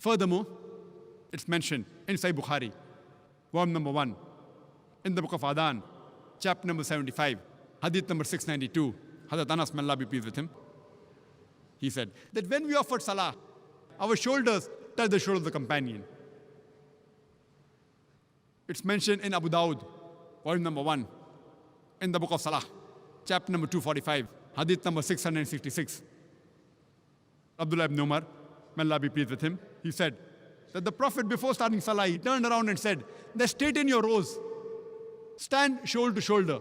Furthermore, it's mentioned in Sahih Bukhari, volume number 1, in the book of Adhan, chapter number 75, hadith number 692, Hazrat Anas, may Allah be pleased with him. He said that when we offered salah, our shoulders touched the shoulder of the companion. It's mentioned in Abu Dawud, volume number 1, in the book of Salah, chapter number 245, hadith number 666. Abdullah ibn Umar, may Allah be pleased with him, he said that the Prophet, before starting salah, he turned around and said that straighten your rows, stand shoulder to shoulder,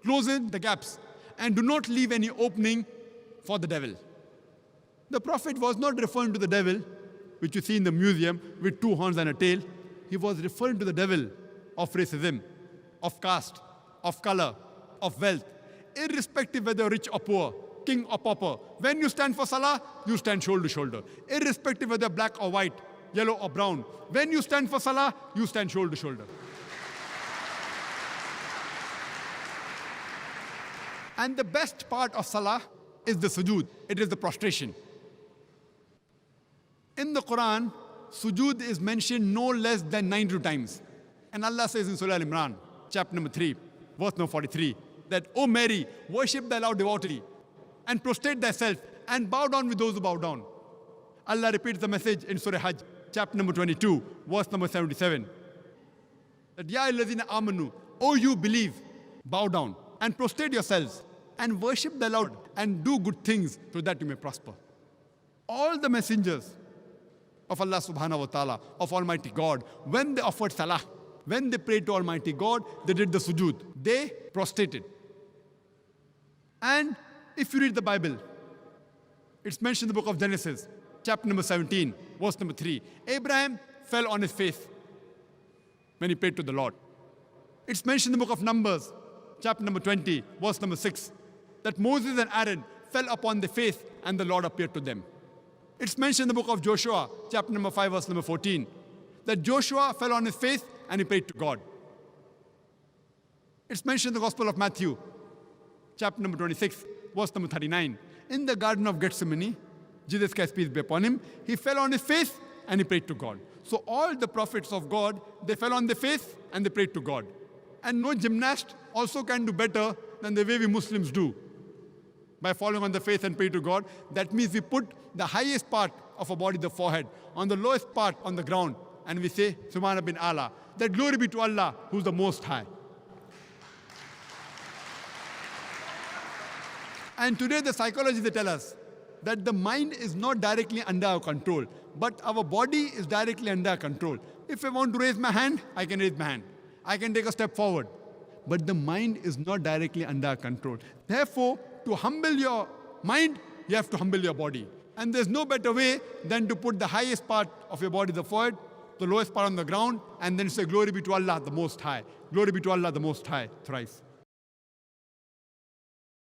close in the gaps, and do not leave any opening for the devil. The Prophet was not referring to the devil, which you see in the museum with 2 horns and a tail. He was referring to the devil of racism, of caste, of color, of wealth, irrespective whether rich or poor, king or pauper. When you stand for salah, you stand shoulder to shoulder, irrespective whether black or white, yellow or brown. When you stand for salah, you stand shoulder to shoulder. And the best part of salah is the sujood. It is the prostration. In the Quran, sujood is mentioned no less than 92 times. And Allah says in Surah Al-Imran, chapter number 3, verse number 43, that, O Mary, worship thy Lord devoutly, and prostrate thyself, and bow down with those who bow down. Allah repeats the message in Surah Hajj, chapter number 22, verse number 77. That, Ya alladhina amanu, O you believe, bow down, and prostrate yourselves, and worship the Lord, and do good things, so that you may prosper. All the messengers of Allah subhanahu wa ta'ala, of Almighty God, when they offered salah, when they prayed to Almighty God, they did the sujood. They prostrated. And if you read the Bible, it's mentioned in the book of Genesis, chapter number 17, verse number 3. Abraham fell on his face when he prayed to the Lord. It's mentioned in the book of Numbers, chapter number 20, verse number 6, that Moses and Aaron fell upon their face and the Lord appeared to them. It's mentioned in the book of Joshua, chapter number 5, verse number 14, that Joshua fell on his face and he prayed to God. It's mentioned in the Gospel of Matthew, chapter number 26, verse number 39. In the Garden of Gethsemane, Jesus Christ, peace be upon him, he fell on his face and he prayed to God. So all the prophets of God, they fell on their face and they prayed to God. And no gymnast also can do better than the way we Muslims do. By falling on the face and pray to God, that means we put the highest part of our body, the forehead, on the lowest part on the ground, and we say, Subhana bin Allah, that glory be to Allah, who's the Most High. And today the psychology, they tell us that the mind is not directly under our control, but our body is directly under our control. If I want to raise my hand, I can raise my hand. I can take a step forward. But the mind is not directly under our control. Therefore, to humble your mind, you have to humble your body. And there's no better way than to put the highest part of your body, the forehead, the lowest part on the ground, and then say, glory be to Allah, the Most High. Glory be to Allah, the Most High, thrice.